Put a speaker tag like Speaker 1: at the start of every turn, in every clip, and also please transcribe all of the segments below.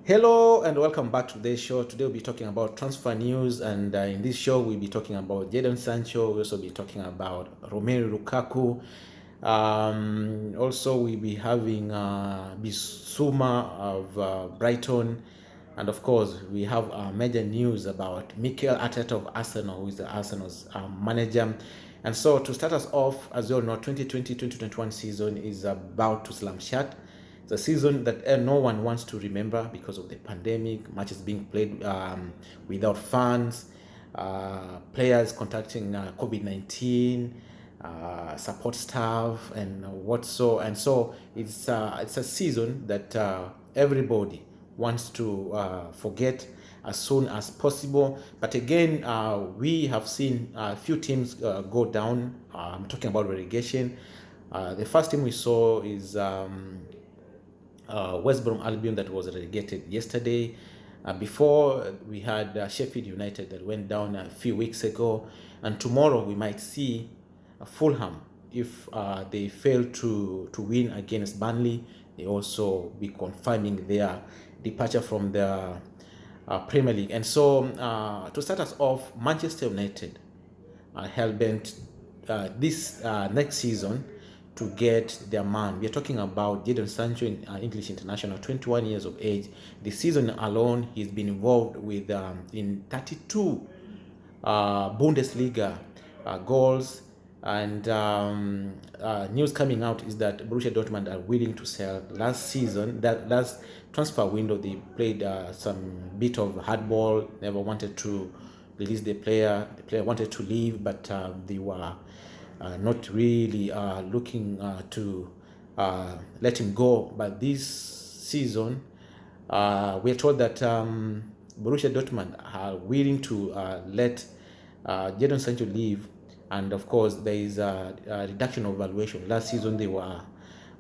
Speaker 1: Hello and welcome back to today's show. Today we'll be talking about transfer news, and in this show we'll be talking about Jadon Sancho. We'll also be talking about Romelu Lukaku. Also, we'll be having Bissouma of Brighton, and of course we have major news about Mikel Artta of Arsenal, who is the Arsenal's manager. And so to start us off, as you all know, 2020-2021 season is about to slam shut. It's a season that no one wants to remember because of the pandemic, matches being played without fans, players contacting COVID-19, support staff, and what so. And so it's a season that everybody wants to forget as soon as possible. But again, we have seen a few teams go down. I'm talking about relegation. The first team we saw is West Brom Albion, that was relegated yesterday. Before we had Sheffield United that went down a few weeks ago, and tomorrow we might see Fulham if they fail to win against Burnley. They also be confirming their departure from the Premier League. And so to start us off, Manchester United are hell-bent this next season to get their man. We are talking about Jadon Sancho, English international, 21 years of age. This season alone, he's been involved with in 32 Bundesliga goals. And news coming out is that Borussia Dortmund are willing to sell. Last season, that last transfer window, they played some bit of hardball, never wanted to release the player. The player wanted to leave, but they were not really looking to let him go. But this season, we're told that Borussia Dortmund are willing to let Jadon Sancho leave. And of course, there is a reduction of valuation. Last season, they were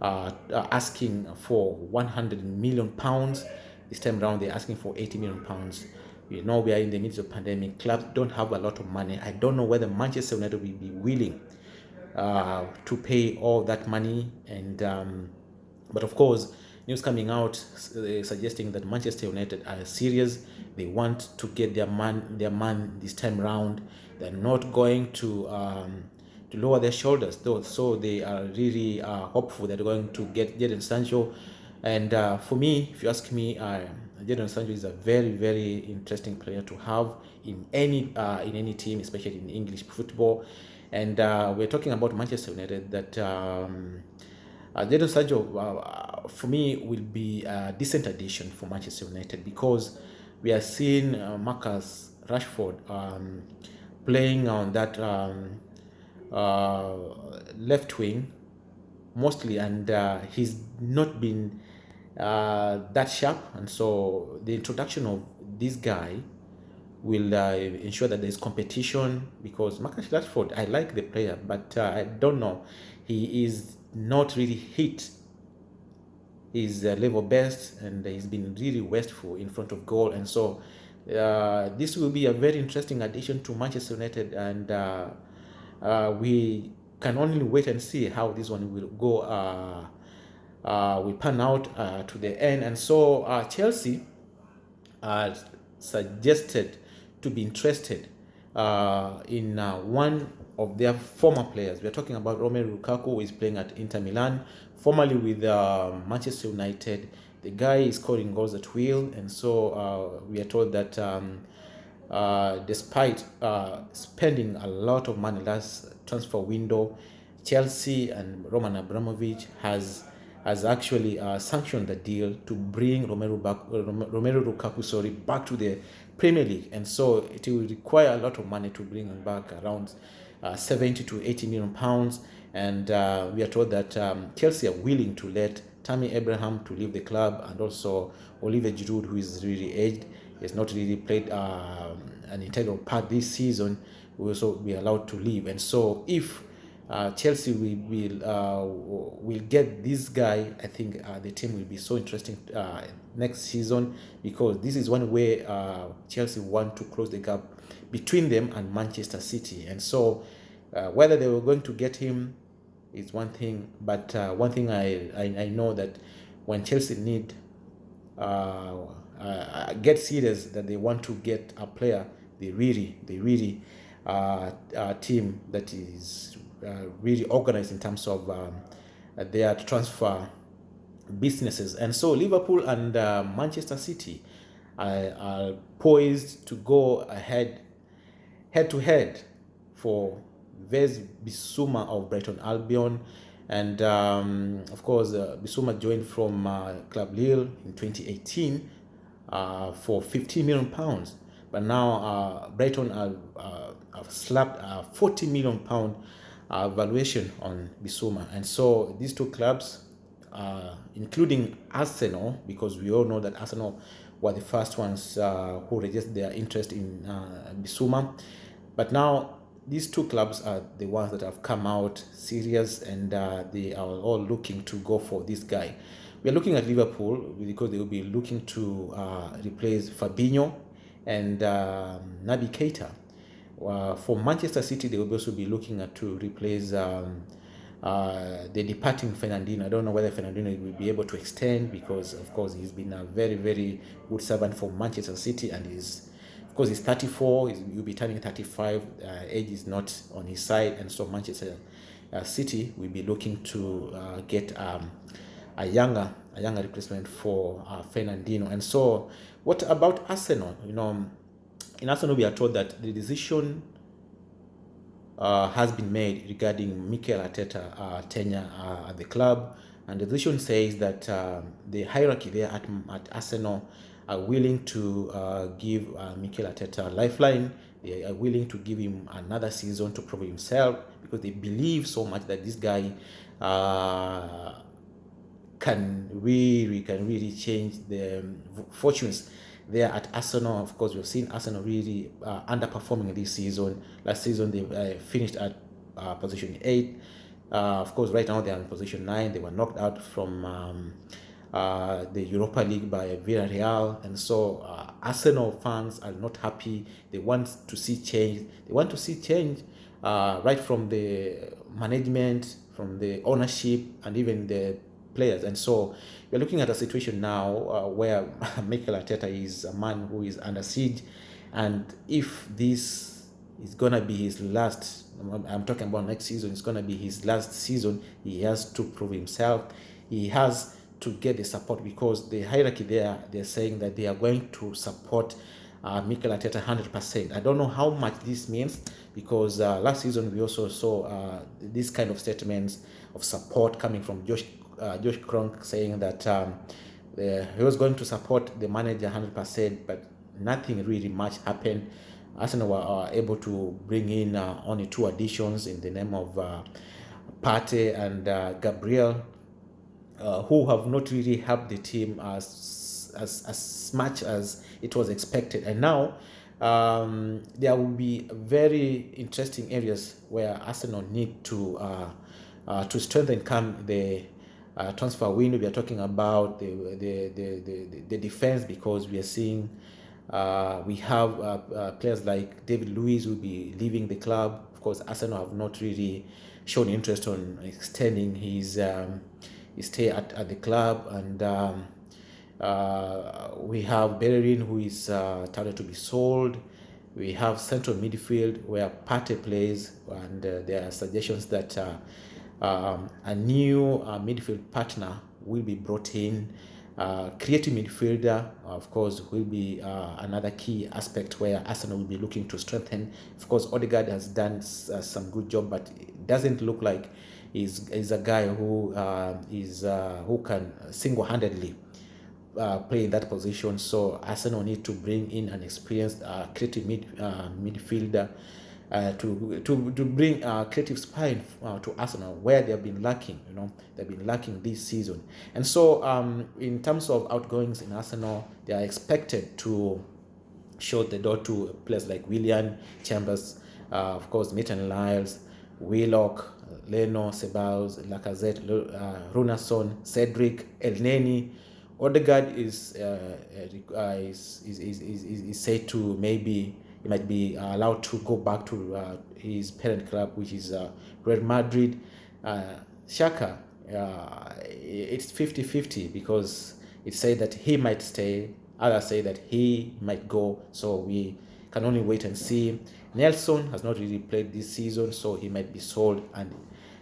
Speaker 1: asking for 100 million pounds. This time around, they're asking for 80 million pounds. You know, we are in the midst of pandemic. Clubs don't have a lot of money. I don't know whether Manchester United will be willing to pay all that money. And but of course, news coming out suggesting that Manchester United are serious. They want to get their man this time round. They're not going to lower their shoulders, though. So they are really hopeful that they're going to get Jadon Sancho. And for me, if you ask me, Jadon Sancho is a very, very interesting player to have in any team, especially in English football. And we're talking about Manchester United, that Jadon Sancho, for me, will be a decent addition for Manchester United, because we are seeing Marcus Rashford playing on that left wing mostly, and he's not been that sharp. And so the introduction of this guy will ensure that there's competition, because Marcus Rashford, I like the player, but I don't know, he is not really hit his level best, and he's been really wasteful in front of goal. And so this will be a very interesting addition to Manchester United, and we can only wait and see how this one will go, will pan out to the end. And so Chelsea suggested to be interested in one of their former players. We are talking about Romelu Lukaku, who is playing at Inter Milan, formerly with Manchester United. The guy is scoring goals at will, and so we are told that despite spending a lot of money last transfer window, Chelsea and Roman Abramovich has actually sanctioned the deal to bring Romelu Lukaku back to the Premier League. And so it will require a lot of money to bring him back, around 70 to 80 million pounds. And we are told that Chelsea are willing to let Tammy Abraham to leave the club, and also Olivier Giroud, who is really aged, has not really played an integral part this season, will also be allowed to leave. And so if Chelsea will get this guy, I think the team will be so interesting next season, because this is one way Chelsea want to close the gap between them and Manchester City. And so whether they were going to get him is one thing, but one thing I know, that when Chelsea need get serious that they want to get a player, they really team that is really organized in terms of their transfer businesses. And so Liverpool and Manchester City are poised to go ahead head to head for Yves Bissouma of Brighton Albion. And of course, Bissouma joined from Club Lille in 2018 for £15 million. But now Brighton have slapped a £40 million valuation on Bissouma. And so these two clubs, including Arsenal, because we all know that Arsenal were the first ones who registered their interest in Bissouma. But now these two clubs are the ones that have come out serious, and they are all looking to go for this guy. We are looking at Liverpool because they will be looking to replace Fabinho and Naby Keita. For Manchester City, they will also be looking at to replace the departing Fernandinho. I don't know whether Fernandinho will be able to extend, because of course he's been a very good servant for Manchester City, and he's 34, he'll be turning 35. Age is not on his side, and so Manchester City will be looking to get a younger replacement for Fernandinho. And so, what about Arsenal? In Arsenal, we are told that the decision has been made regarding Mikel Arteta tenure at the club, and the decision says that the hierarchy there at Arsenal are willing to give Mikel Arteta a lifeline. They are willing to give him another season to prove himself, because they believe so much that this guy can really change the fortunes there at Arsenal. Of course, we've seen Arsenal really underperforming this season. Last season, they finished at position 8. Of course, right now they are in position 9. They were knocked out from the Europa League by Villarreal, and so Arsenal fans are not happy. They want to see change. They want to see change right from the management, from the ownership, and even the players. And so we're looking at a situation now where Mikel Arteta is a man who is under siege, and if this is gonna be his last, I'm talking about next season, it's gonna be his last season, he has to prove himself. He has to get the support, because the hierarchy there, they're saying that they are going to support Mikel Arteta 100%. I don't know how much this means, because last season we also saw this kind of statements of support coming from Josh Kroenke, saying that he was going to support the manager 100%, but nothing really much happened. Arsenal were able to bring in only 2 additions in the name of Partey and Gabriel, who have not really helped the team as much as it was expected. And now there will be very interesting areas where Arsenal need to strengthen come the transfer window. We are talking about the defense, because we are seeing we have players like David Luiz will be leaving the club. Of course, Arsenal have not really shown interest on extending his stay at the club, and we have Bellerin, who is touted to be sold. We have central midfield where Partey plays, and there are suggestions that a new midfield partner will be brought in. Creative midfielder, of course, will be another key aspect where Arsenal will be looking to strengthen. Of course, Odegaard has done some good job, but it doesn't look like is a guy who who can single-handedly play in that position. So Arsenal need to bring in an experienced creative midfielder to bring creative spine to Arsenal, where they have been lacking. They've been lacking this season. And so in terms of outgoings in Arsenal, they are expected to shut the door to players like Willian, Chambers, of course, Maitland-Niles, Willock, Leno, Ceballos, Lacazette, Runason, Cedric, Elneny. Odegaard is said to maybe he might be allowed to go back to his parent club, which is Real Madrid. Xhaka, it's 50-50, because It's said that he might stay. Others say that he might go. So we can only wait and see. Nelson has not really played this season, so he might be sold, and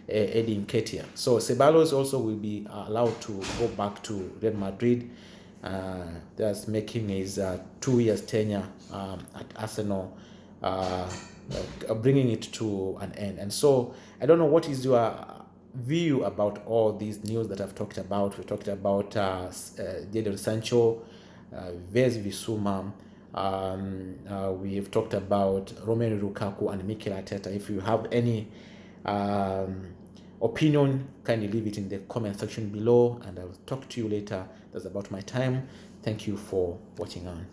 Speaker 1: Eddie Nketiah. So Ceballos also will be allowed to go back to Real Madrid. That's making his 2 years tenure at Arsenal, bringing it to an end. And so I don't know, what is your view about all these news that I've talked about? We talked about Jadon Sancho, Yves Bissouma. We have talked about Romulus Lusaka and Mikel Artta. If you have any opinion, kindly leave it in the comment section below, and I'll talk to you later. That's about my time. Thank you for watching on.